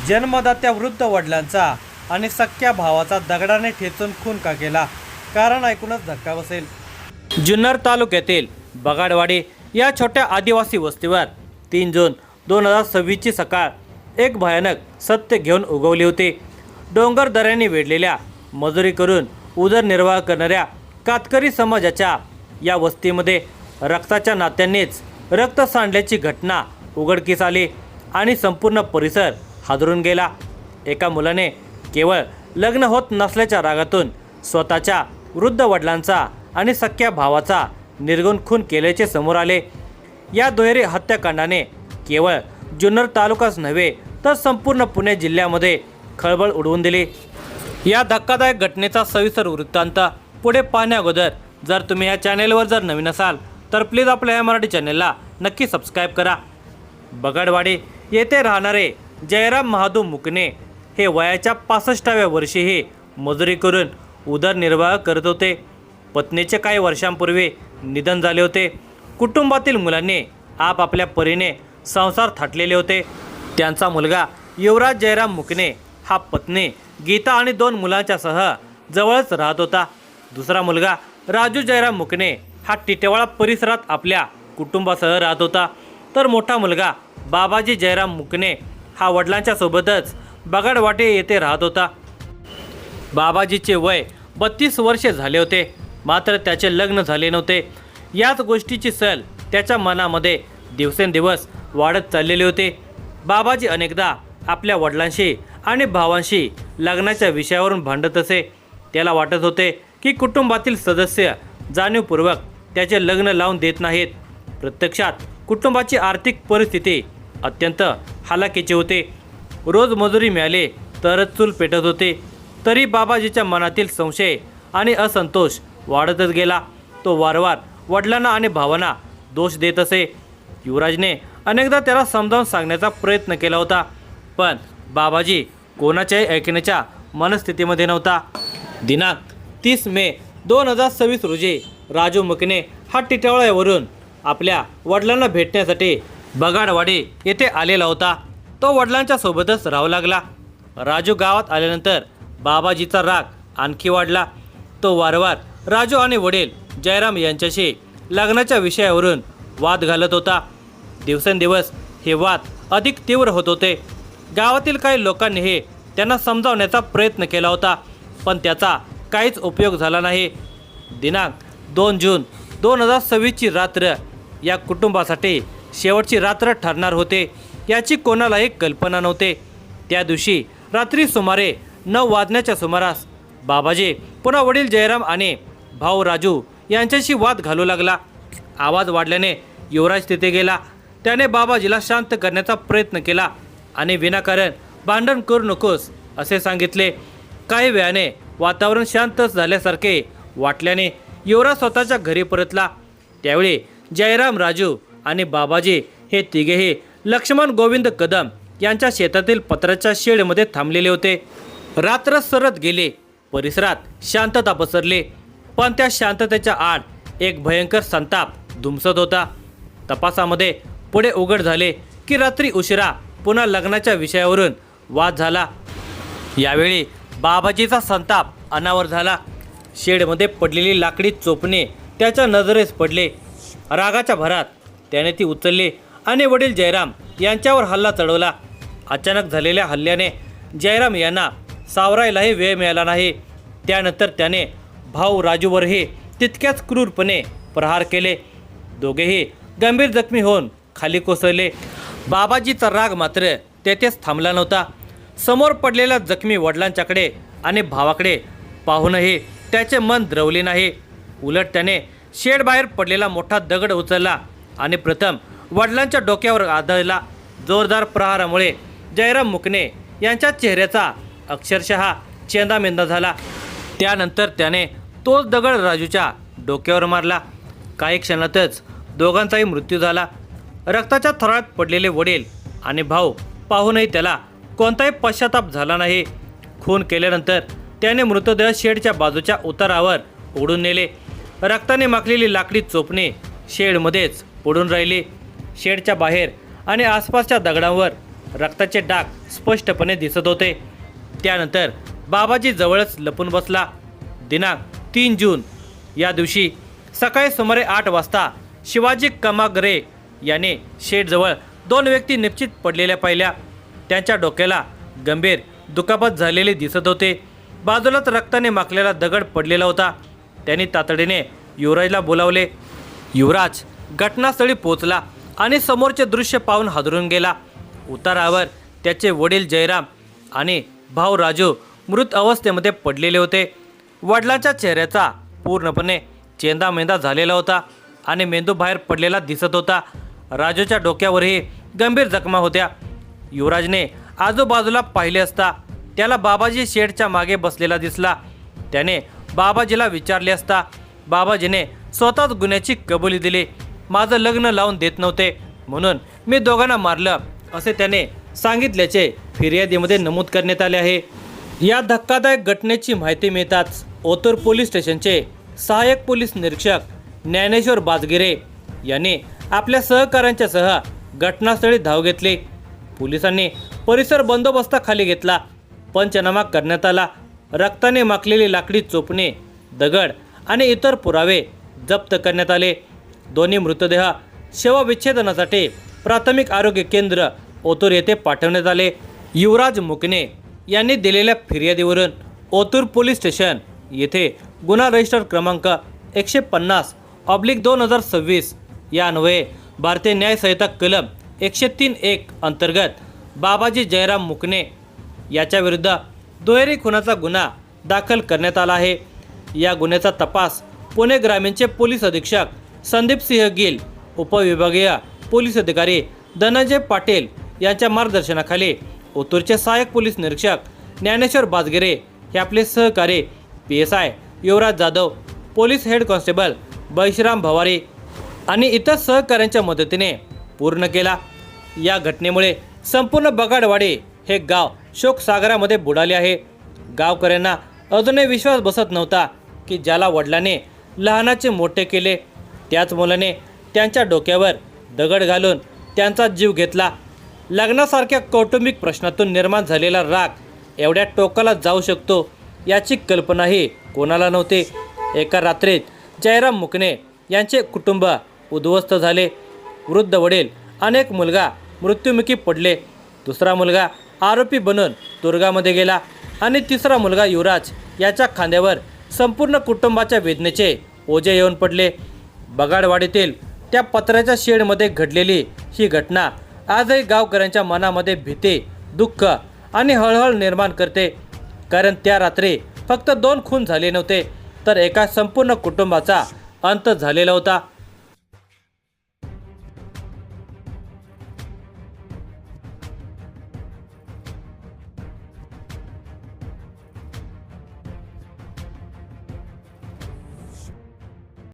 जन्मदात्या वृद्ध वडिलांचा आणि सख्या भावाचा दगडाने ठेचून खून का केला? कारण ऐकूनच धक्का बसेल. जुन्नर तालुक्यातील बगाडवाडी या छोट्या आदिवासी वस्तीवर 3 जून 2026ची सकाळ एक भयानक सत्य घेऊन उगवली होती. डोंगर दऱ्यांनी वेढलेल्या मजुरी करून उदरनिर्वाह करणाऱ्या कातकरी समाजाच्या या वस्तीमध्ये रक्ताच्या नात्यांनीच रक्त सांडल्याची घटना उघडकीस आली आणि संपूर्ण परिसर हादरून गेला. एका मुलाने केवळ लग्न होत नसल्याच्या रागातून स्वतःच्या वृद्ध वडिलांचा आणि सख्या भावाचा निर्गुण खून केल्याचे समोर आले. या दुहेरी हत्याकांडाने केवळ जुन्नर तालुकाच नव्हे तर संपूर्ण पुणे जिल्ह्यामध्ये खळबळ उडवून दिली. या धक्कादायक घटनेचा सविस्तर वृत्तांत पुढे पाहण्याअगोदर जर तुम्ही या चॅनेलवर जर नवीन असाल तर प्लीज आपल्या या मराठी चॅनेलला नक्की सबस्क्राईब करा. बगाडवाडी येथे राहणारे जयराम महादू मुकणे हे वयाच्या 65व्या वर्षीही मजुरी करून उदरनिर्वाह करत होते. पत्नीचे काही वर्षांपूर्वी निधन झाले होते. कुटुंबातील मुलांनी आपापल्या परीने संसार थाटलेले होते. त्यांचा मुलगा युवराज जयराम मुकणे हा पत्नी गीता आणि 2 मुलांच्यासह जवळच राहत होता. दुसरा मुलगा राजू जयराम मुकणे हा टिटेवाळा परिसरात आपल्या कुटुंबासह राहत होता. तर मोठा मुलगा बाबाजी जयराम मुकणे हा वडिलांच्या सोबतच बगाडवाडी येथे राहत होता. बाबाजीचे वय 32 वर्षे झाले होते, मात्र त्याचे लग्न झाले नव्हते. याच गोष्टीची सल त्याच्या मनामध्ये दिवसेंदिवस वाढत चाललेली होते. बाबाजी अनेकदा आपल्या वडिलांशी आणि भावांशी लग्नाच्या विषयावरून भांडत असे. त्याला वाटत होते की कुटुंबातील सदस्य जाणीवपूर्वक त्याचे लग्न लावून देत नाहीत. प्रत्यक्षात कुटुंबाची आर्थिक परिस्थिती अत्यंत हालाकीची होते. रोज मजुरी मिळाली तरच चूल पेटत होते. तरी बाबाजीच्या मनातील संशय आणि असंतोष वाढतच गेला. तो वारंवार वडिलांना आणि भावांना दोष देत असे. युवराजने अनेकदा त्याला समजावून सांगण्याचा प्रयत्न केला होता, पण बाबाजी कोणाच्याही ऐकण्याच्या मनस्थितीमध्ये नव्हता. दिनांक 30 मे 2026 रोजी राजू मुकणे हा टिटेवाळ्यावरून आपल्या वडिलांना भेटण्यासाठी बगाडवाडी येथे आलेला होता. तो वडिलांच्या सोबतच राहू लागला. राजू गावात आल्यानंतर बाबाजीचा राग आणखी वाढला. तो वारंवार राजू आणि वडील जयराम यांच्याशी लग्नाच्या विषयावरून वाद घालत होता. दिवसेंदिवस हे वाद अधिक तीव्र होत होते. गावातील काही लोकांनीही त्यांना समजावण्याचा प्रयत्न केला होता, पण त्याचा काहीच उपयोग झाला नाही. दिनांक 2 जून 2026ची रात्र या कुटुंबासाठी शेवटची रात्र ठरणार होते याची कोणालाही कल्पना नव्हते. त्या दिवशी रात्री सुमारे 9 वाजण्याच्या सुमारास बाबाजी पुन्हा वडील जयराम आणि भाऊ राजू यांच्याशी वाद घालू लागला. आवाज वाढल्याने युवराज तिथे गेला. त्याने बाबाजीला शांत करण्याचा प्रयत्न केला आणि विनाकारण भांडण करू नकोस असे सांगितले. काही वेळाने वातावरण शांत झाल्यासारखे वाटल्याने युवराज स्वतःच्या घरी परतला. त्यावेळी जयराम, राजू आणि बाबाजी हे तिघेही लक्ष्मण गोविंद कदम यांच्या शेतातील पत्र्याच्या शेडमध्ये थांबलेले होते. रात्र सरत गेली. परिसरात शांतता पसरली, पण त्या शांततेच्या आड एक भयंकर संताप धुमसत होता. तपासामध्ये पुढे उघड झाले की रात्री उशिरा पुन्हा लग्नाच्या विषयावरून वाद झाला. यावेळी बाबाजीचा संताप अनावर झाला. शेडमध्ये पडलेली लाकडी चोपणे त्याच्या नजरेस पडले. रागाच्या भरात त्याने ती उचलली आणि वडील जयराम यांच्यावर हल्ला चढवला. अचानक झालेल्या हल्ल्याने जयराम यांना सावरायलाही वेळ मिळाला नाही. त्यानंतर त्याने भाऊ राजूवरही तितक्याच क्रूरपणे प्रहार केले. दोघेही गंभीर जखमी होऊन खाली कोसळले. बाबाजीचा राग मात्र तेथेच थांबला नव्हता. समोर पडलेल्या जखमी वडिलांच्याकडे आणि भावाकडे पाहूनही त्याचे मन द्रवले नाही. उलट त्याने शेडबाहेर पडलेला मोठा दगड उचलला आणि प्रथम वडिलांच्या डोक्यावर आदळला. जोरदार प्रहारामुळे जयराम मुकणे यांच्या चेहऱ्याचा अक्षरशः चेंदामेंदा झाला. त्यानंतर त्याने तोच दगड राजूच्या डोक्यावर मारला. काही क्षणातच दोघांचाही मृत्यू झाला. रक्ताच्या थरात पडलेले वडील आणि भाऊ पाहूनही त्याला कोणताही पश्चाताप झाला नाही. खून केल्यानंतर त्याने मृतदेह शेडच्या बाजूच्या उतारावर ओढून नेले. रक्ताने माखलेली लाकडी चोपणे शेडमध्येच पडून राहिली. शेडच्या बाहेर आणि आसपासच्या दगडांवर रक्ताचे डाग स्पष्टपणे दिसत होते। त्यानंतर बाबाजी जवळच लपून बसला। दिनांक 3 जून या दिवशी सकाळी सुमारे 8 वाजता शिवाजी कमागरे याने शेडजवळ 2 व्यक्ती निश्चित पडलेल्या पाहिल्या। त्यांच्या डोक्याला गंभीर दुखापत झालेली दिसत होते। बाजूलाच रक्ताने माखलेला दगड पडलेला होता। त्यांनी तातडीने युवराजला बोलावले। युवराज घटनास्थळी पोहोचला आणि समोरचे दृश्य पाहून हादरून गेला। उतारावर त्याचे वडील जयराम आणि भाऊ राजू मृत अवस्थेमध्ये पडलेले होते। वडिलांच्या चेहऱ्याचा पूर्णपणे चेंदामेंदा झालेला होता आणि मेंदू बाहेर पडलेला दिसत होता। राजूच्या डोक्यावरही गंभीर जखमा होत्या। युवराजने आजूबाजूला पाहिले असता त्याला बाबाजी शेडच्या मागे बसलेला दिसला। त्याने बाबाजीला विचारले असता बाबाजीने स्वतःच गुन्ह्याची कबुली दिली। माझं लग्न लावून देत नव्हते म्हणून मी दोघांना मारलं असे त्याने सांगितल्याचे फिर्यादीमध्ये नमूद करण्यात आले आहे। या धक्कादायक घटनेची माहिती मिळताच ओतूर पोलीस स्टेशनचे सहाय्यक पोलीस निरीक्षक ज्ञानेश्वर बाजगिरे यांनी आपल्या सहकाऱ्यांच्यासह घटनास्थळी धाव घेतली। पोलिसांनी परिसर बंदोबस्ताखाली घेतला। पंचनामा करण्यात आला। रक्ताने माखलेली लाकडी चोपणे, दगड आणि इतर पुरावे जप्त करण्यात आले। दोन्ही मृतदेह शवविच्छेदनासाठी प्राथमिक आरोग्य केंद्र ओतूर येथे पाठवण्यात आले। युवराज मुकणे यांनी दिलेल्या फिर्यादीवरून ओतूर पोलीस स्टेशन येथे गुन्हा रजिस्टर क्रमांक 150/2026 या अन्वये भारतीय न्याय संहिता कलम 103(1) अंतर्गत बाबाजी जयराम मुकणे याच्या विरुद्ध दुहेरी खुनाचा गुन्हा दाखल करण्यात आला आहे। या गुन्ह्याचा तपास पुणे ग्रामीणचे पोलीस अधीक्षक संदीप सिंह गिल, उपविभागीय पोलीस अधिकारी धनंजय पाटील यांच्या मार्गदर्शनाखाली ओतूरचे सहाय्यक पोलीस निरीक्षक ज्ञानेश्वर बाजगिरे हे आपले सहकारी PSI युवराज जाधव, पोलीस हेड कॉन्स्टेबल बैशराम भवारी आणि इतर सहकाऱ्यांच्या मदतीने पूर्ण केला। या घटनेमुळे संपूर्ण बगाडवाडी हे गाव शोकसागरामध्ये बुडाले आहे। गावकऱ्यांना अजूनही विश्वास बसत नव्हता की ज्याला वडिलांनी लहानाचे मोठे केले त्याच मुलाने त्यांच्या डोक्यावर दगड घालून त्यांचा जीव घेतला। लग्नासारख्या कौटुंबिक प्रश्नातून निर्माण झालेला राग एवढ्या टोकाला जाऊ शकतो याची कल्पनाही कोणाला नव्हती। एका रात्रीत जयराम मुकणे यांचे कुटुंब उद्ध्वस्त झाले। वृद्ध वडील अनेक मुलगा मृत्युमुखी पडले। दुसरा मुलगा आरोपी बनून तुरुंगामध्ये गेला आणि तिसरा मुलगा युवराज याच्या खांद्यावर संपूर्ण कुटुंबाच्या वेदनेचे ओझे येऊन पडले। बगाडवाडीतील त्या पत्र्याच्या शेडमध्ये घडलेली ही घटना आजही गावकऱ्यांच्या मनामध्ये भीती, दुःख आणि हळहळ निर्माण करते। कारण त्या रात्री फक्त 2 खून झाले नव्हते तर एका संपूर्ण कुटुंबाचा अंत झालेला होता।